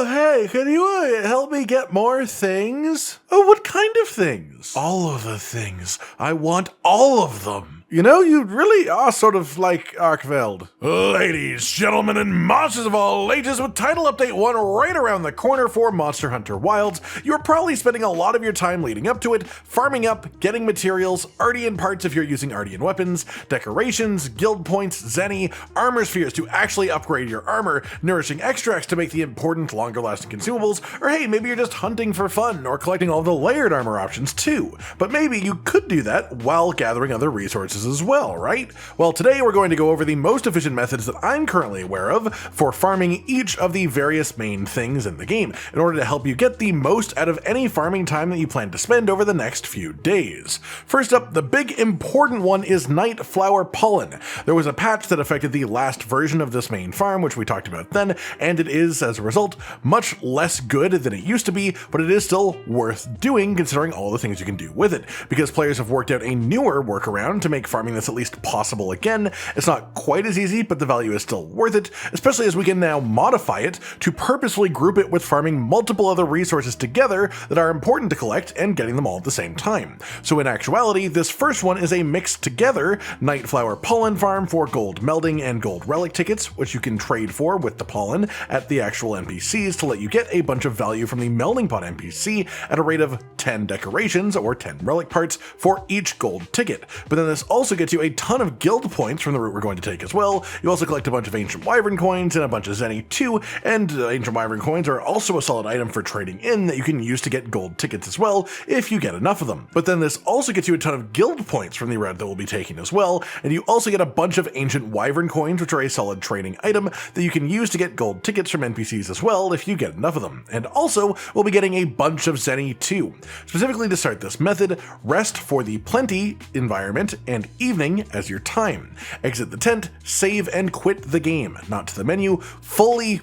Oh, hey, can you help me get more things? Oh, what kind of things? All of the things. I want all of them. You know, you really are sort of like Arkveld. Ladies, gentlemen, and monsters of all ages, with Title Update 1 right around the corner for Monster Hunter Wilds, you're probably spending a lot of your time leading up to it, farming up, getting materials, Artian parts if you're using Artian weapons, decorations, guild points, Zenny, armor spheres to actually upgrade your armor, nourishing extracts to make the important longer-lasting consumables, or hey, maybe you're just hunting for fun or collecting all the layered armor options too. But maybe you could do that while gathering other resources as well, right? Well, today we're going to go over the most efficient methods that I'm currently aware of for farming each of the various main things in the game in order to help you get the most out of any farming time that you plan to spend over the next few days. First up, the big important one is nightflower pollen. There was a patch that affected the last version of this main farm, which we talked about then, and it is, as a result, much less good than it used to be, but it is still worth doing considering all the things you can do with it, because players have worked out a newer workaround to make farming this at least possible again. It's not quite as easy, but the value is still worth it, especially as we can now modify it to purposefully group it with farming multiple other resources together that are important to collect and getting them all at the same time. So in actuality, this first one is a mixed together nightflower pollen farm for gold melding and gold relic tickets, which you can trade for with the pollen at the actual NPCs to let you get a bunch of value from the melding pot NPC at a rate of 10 decorations or 10 relic parts for each gold ticket. But then this also gets you a ton of guild points from the route we're going to take as well. You also collect a bunch of ancient wyvern coins and a bunch of Zenny too, and ancient wyvern coins are also a solid item for trading in that you can use to get gold tickets as well if you get enough of them. But then this also gets you a ton of guild points from the route that we'll be taking as well, and you also get a bunch of ancient wyvern coins, which are a solid trading item that you can use to get gold tickets from NPCs as well if you get enough of them. And also, we'll be getting a bunch of Zenny too. Specifically to start this method, rest for the plenty environment and evening as your time. Exit the tent, save and quit the game, not to the menu, fully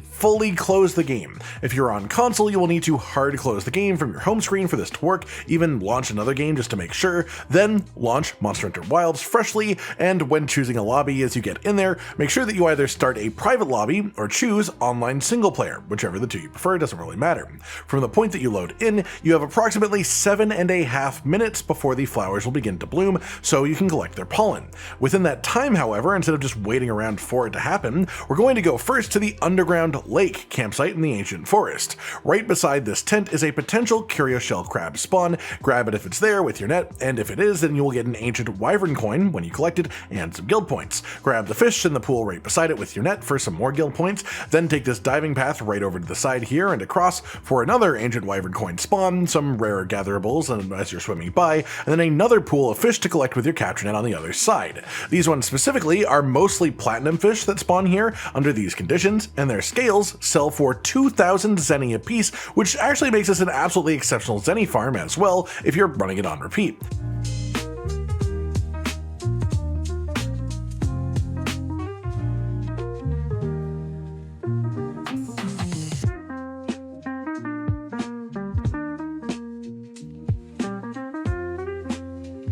close the game. If you're on console, you will need to hard close the game from your home screen for this to work, even launch another game just to make sure, then launch Monster Hunter Wilds freshly, and when choosing a lobby as you get in there, make sure that you either start a private lobby or choose online single player, whichever the two you prefer, doesn't really matter. From the point that you load in, you have approximately 7.5 minutes before the flowers will begin to bloom, so you can collect their pollen. Within that time, however, instead of just waiting around for it to happen, we're going to go first to the underground lake campsite in the ancient forest. Right beside this tent is a potential curio shell crab spawn. Grab it if it's there with your net, and if it is, then you will get an ancient wyvern coin when you collect it and some guild points. Grab the fish in the pool right beside it with your net for some more guild points, then take this diving path right over to the side here and across for another ancient wyvern coin spawn, some rarer gatherables as you're swimming by, and then another pool of fish to collect with your capture net on the other side. These ones specifically are mostly platinum fish that spawn here under these conditions, and their scales sell for 2,000 Zenny a piece, which actually makes this an absolutely exceptional Zenny farm as well if you're running it on repeat.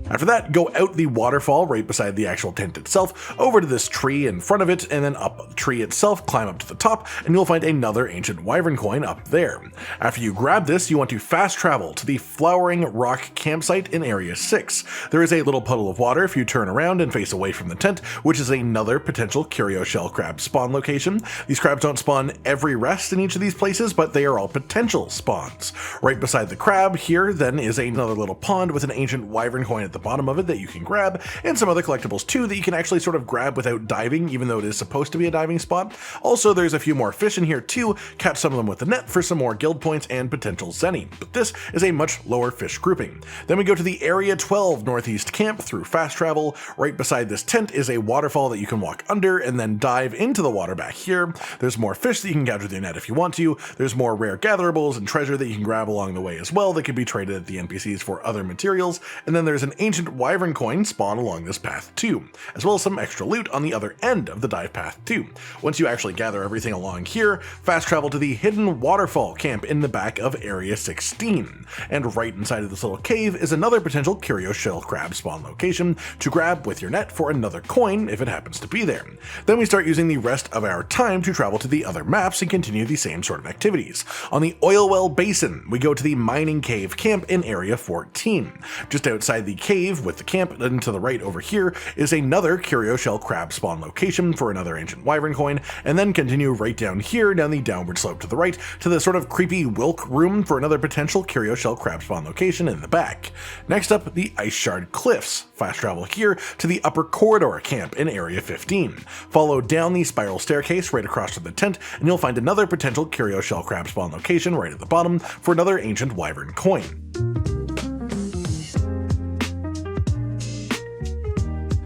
After that, go out the waterfall right beside the actual tent itself, over to this tree in front of it, and then up the tree itself, climb up to the top, and you'll find another ancient wyvern coin up there. After you grab this, you want to fast travel to the Flowering Rock campsite in Area 6. There is a little puddle of water if you turn around and face away from the tent, which is another potential curio shell crab spawn location. These crabs don't spawn every rest in each of these places, but they are all potential spawns. Right beside the crab here then is another little pond with an ancient wyvern coin at the bottom of it that you can grab, and some other collectibles too that you can actually sort of grab without diving, even though it is supposed to be a diving spot. Also, there's a few more fish in here too, catch some of them with the net for some more guild points and potential Zenny, but this is a much lower fish grouping. Then we go to the Area 12 Northeast camp through fast travel. Right beside this tent is a waterfall that you can walk under and then dive into the water back here. There's more fish that you can catch with your net if you want to. There's more rare gatherables and treasure that you can grab along the way as well that can be traded at the NPCs for other materials, and then there's an ancient wyvern coin spawn along this path too, as well as some extra loot on the other end of the dive path too. Once you actually gather everything along here, fast travel to the hidden waterfall camp in the back of Area 16. And right inside of this little cave is another potential curio shell crab spawn location to grab with your net for another coin if it happens to be there. Then we start using the rest of our time to travel to the other maps and continue the same sort of activities. On the oilwell basin, we go to the mining cave camp in Area 14. Just outside the cave with the camp and to the right over here is another curio shell crab spawn location for another ancient wyvern coin, and then continue right down here down the downward slope to the right to the sort of creepy wilk room for another potential curio shell crab spawn location in the back. Next up, the iceshard cliffs. Fast travel here to the upper corridor camp in Area 15. Follow down the spiral staircase right across from the tent, and you'll find another potential curio shell crab spawn location right at the bottom for another ancient wyvern coin.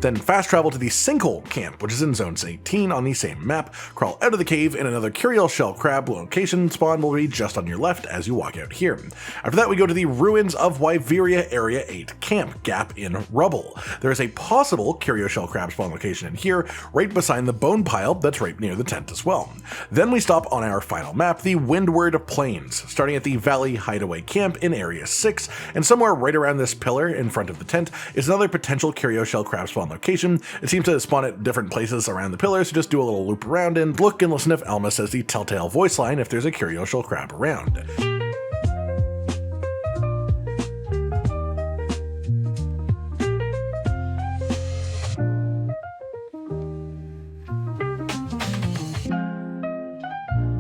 Then fast travel to the sinkhole camp, which is in Zone 18 on the same map, crawl out of the cave, and another curio shell crab location spawn will be just on your left as you walk out here. After that we go to the ruins of Wyvria Area 8 camp, gap in rubble. There is a possible curio shell crab spawn location in here, right beside the bone pile that's right near the tent as well. Then we stop on our final map, the Windward Plains, starting at the Valley Hideaway camp in Area 6, and somewhere right around this pillar in front of the tent is another potential curio shell crab spawn location. It seems to spawn at different places around the pillar, so just do a little loop around and look and listen if Alma says the telltale voice line if there's a curio shell crab around.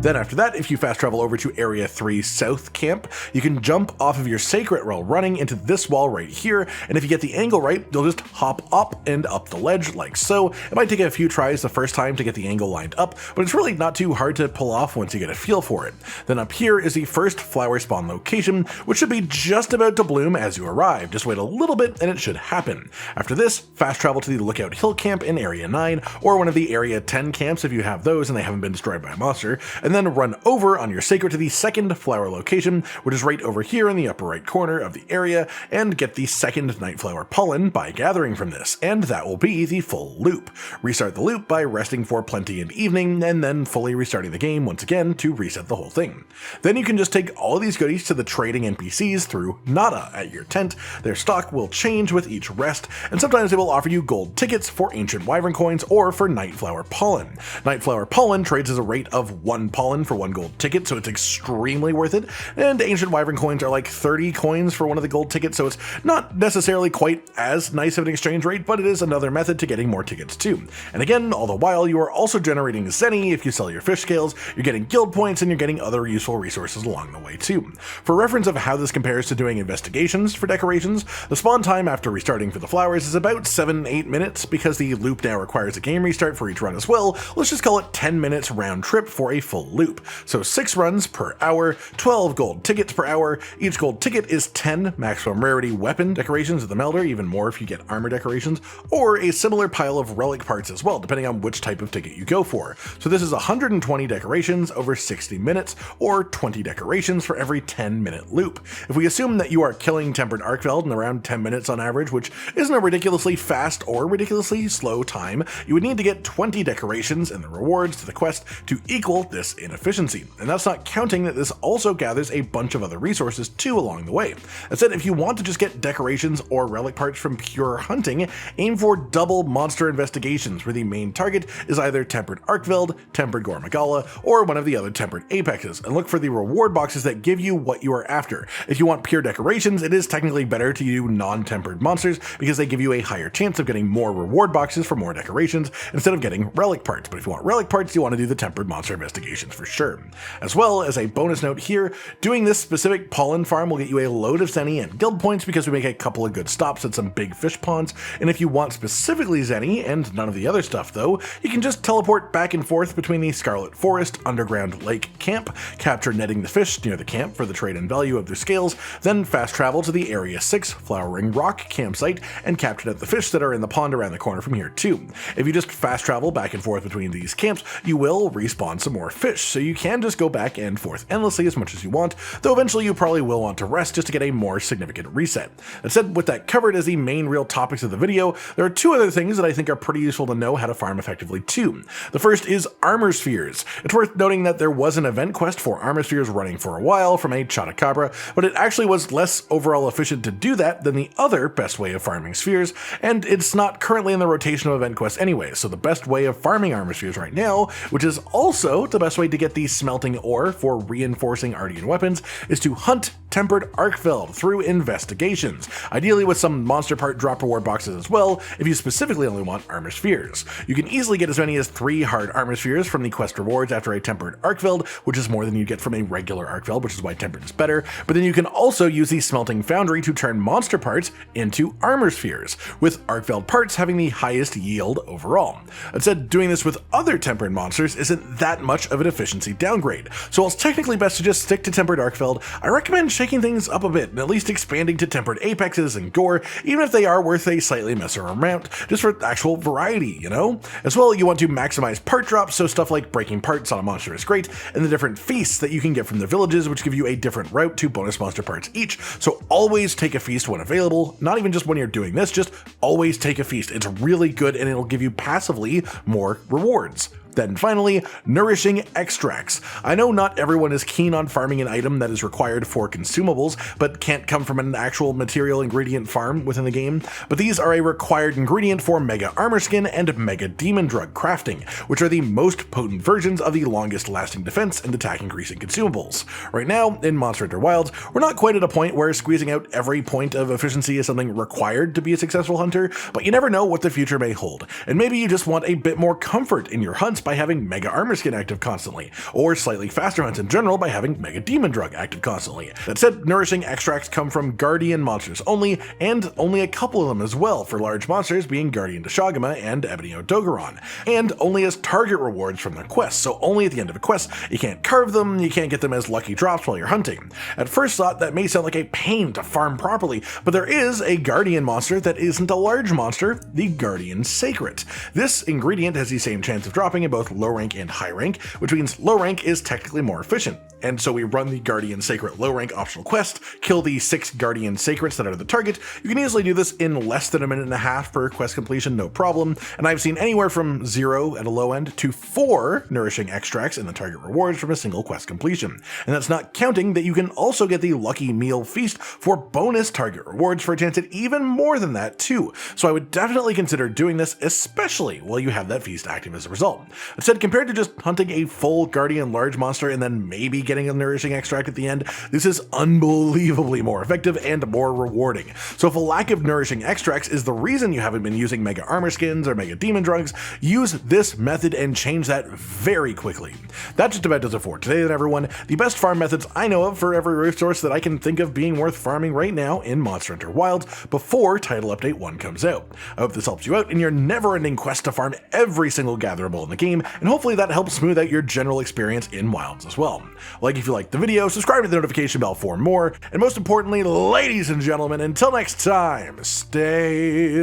Then after that, if you fast travel over to Area 3 South Camp, you can jump off of your seikret while running into this wall right here, and if you get the angle right, you'll just hop up and up the ledge like so. It might take a few tries the first time to get the angle lined up, but it's really not too hard to pull off once you get a feel for it. Then up here is the first flower spawn location, which should be just about to bloom as you arrive. Just wait a little bit and it should happen. After this, fast travel to the Lookout Hill Camp in Area 9, or one of the Area 10 camps if you have those and they haven't been destroyed by a monster, and then run over on your seikret to the second flower location, which is right over here in the upper right corner of the area, and get the second nightflower pollen by gathering from this, and that will be the full loop. Restart the loop by resting for plenty in evening, and then fully restarting the game once again to reset the whole thing. Then you can just take all of these goodies to the trading NPCs through Nada at your tent. Their stock will change with each rest, and sometimes they will offer you gold tickets for ancient wyvern coins or for nightflower pollen. Nightflower pollen trades as a rate of 1 pollen for 1 gold ticket, so it's extremely worth it, and ancient wyvern coins are like 30 coins for one of the gold tickets, so it's not necessarily quite as nice of an exchange rate, but it is another method to getting more tickets too. And again, all the while you are also generating Zenny if you sell your fish scales, you're getting guild points, and you're getting other useful resources along the way too. For reference of how this compares to doing investigations for decorations, the spawn time after restarting for the flowers is about 7-8 minutes. Because the loop now requires a game restart for each run as well, let's just call it 10 minutes round trip for a full loop. So 6 runs per hour, 12 gold tickets per hour. Each gold ticket is 10 maximum rarity weapon decorations of the melder, even more if you get armor decorations, or a similar pile of relic parts as well, depending on which type of ticket you go for. So this is 120 decorations over 60 minutes, or 20 decorations for every 10-minute loop. If we assume that you are killing tempered arkveld in around 10 minutes on average, which isn't a ridiculously fast or ridiculously slow time, you would need to get 20 decorations and the rewards to the quest to equal this inefficiency. And that's not counting that this also gathers a bunch of other resources too along the way. That said, if you want to just get decorations or relic parts from pure hunting, aim for double monster investigations, where the main target is either tempered arkveld, tempered gore magala, or one of the other tempered apexes, and look for the reward boxes that give you what you are after. If you want pure decorations, it is technically better to do non-tempered monsters because they give you a higher chance of getting more reward boxes for more decorations instead of getting relic parts. But if you want relic parts, you want to do the tempered monster investigations for sure. As well, as a bonus note here, doing this specific pollen farm will get you a load of Zenny and guild points because we make a couple of good stops at some big fish ponds, and if you want specifically Zenny and none of the other stuff though, you can just teleport back and forth between the Scarlet Forest Underground Lake camp, capture netting the fish near the camp for the trade and value of their scales, then fast travel to the Area 6 Flowering Rock campsite and capture net the fish that are in the pond around the corner from here too. If you just fast travel back and forth between these camps, you will respawn some more fish, glitch, so you can just go back and forth endlessly as much as you want, though eventually you probably will want to rest just to get a more significant reset. That said, with that covered as the main real topics of the video, there are two other things that I think are pretty useful to know how to farm effectively too. The first is armor spheres. It's worth noting that there was an event quest for armor spheres running for a while from a Chotacabra, but it actually was less overall efficient to do that than the other best way of farming spheres, and it's not currently in the rotation of event quests anyway, so the best way of farming armor spheres right now, which is also the best way to get the smelting ore for reinforcing Artian weapons, is to hunt tempered arkveld through investigations, ideally with some monster part drop reward boxes as well if you specifically only want armor spheres. You can easily get as many as 3 hard armor spheres from the quest rewards after a tempered arkveld, which is more than you get from a regular arkveld, which is why tempered is better, but then you can also use the smelting foundry to turn monster parts into armor spheres, with arkveld parts having the highest yield overall. That said, doing this with other tempered monsters isn't that much of an efficiency downgrade, so while it's technically best to just stick to tempered arkveld, I recommend shaking things up a bit and at least expanding to tempered apexes and gore, even if they are worth a slightly messier amount, just for actual variety, you know? As well, you want to maximize part drops, so stuff like breaking parts on a monster is great, and the different feasts that you can get from the villages, which give you a different route to bonus monster parts each, so always take a feast when available, not even just when you're doing this, just always take a feast. It's really good and it'll give you passively more rewards. Then finally, Nourishing Extracts. I know not everyone is keen on farming an item that is required for consumables, but can't come from an actual material ingredient farm within the game, but these are a required ingredient for Mega Armor Skin and Mega Demon Drug crafting, which are the most potent versions of the longest lasting defense and attack increasing consumables. Right now, in Monster Hunter Wilds, we're not quite at a point where squeezing out every point of efficiency is something required to be a successful hunter, but you never know what the future may hold, and maybe you just want a bit more comfort in your hunts by having Mega Armor Skin active constantly, or slightly faster hunts in general by having Mega Demon Drug active constantly. That said, Nourishing Extracts come from Guardian monsters only, and only a couple of them as well for large monsters being Guardian Deshagama and Ebony Odogaron, and only as target rewards from their quests, so only at the end of a quest. You can't carve them, you can't get them as lucky drops while you're hunting. At first thought, that may sound like a pain to farm properly, but there is a Guardian monster that isn't a large monster, the Guardian Seikret. This ingredient has the same chance of dropping in both low rank and high rank, which means low rank is technically more efficient. And so we run the Guardian Seikret low rank optional quest, kill the 6 Guardian Seikrets that are the target. You can easily do this in less than a minute and a half per quest completion, no problem. And I've seen anywhere from 0 at a low end to 4 Nourishing Extracts in the target rewards from a single quest completion. And that's not counting that you can also get the Lucky Meal Feast for bonus target rewards for a chance at even more than that too. So I would definitely consider doing this, especially while you have that feast active as a result. That said, compared to just hunting a full Guardian large monster and then maybe getting a Nourishing Extract at the end, this is unbelievably more effective and more rewarding. So if a lack of Nourishing Extracts is the reason you haven't been using Mega Armor Skins or Mega Demon Drugs, use this method and change that very quickly. That just about does it for today then, everyone. The best farm methods I know of for every resource that I can think of being worth farming right now in Monster Hunter Wilds before Title Update 1 comes out. I hope this helps you out in your never-ending quest to farm every single gatherable in the game, and hopefully that helps smooth out your general experience in Wilds as well. Like if you liked the video, subscribe to the notification bell for more, and most importantly, ladies and gentlemen, until next time, stay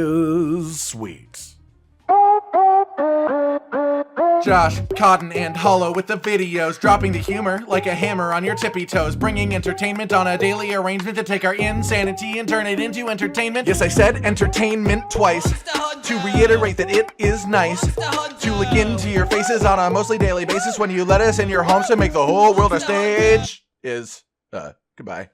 sweet. Josh, Cotton, and Hollow with the videos, dropping the humor like a hammer on your tippy toes, bringing entertainment on a daily arrangement to take our insanity and turn it into entertainment. Yes, I said entertainment twice, to reiterate that it is nice to look into your faces on a mostly daily basis when you let us in your homes to make the whole world a stage. Goodbye.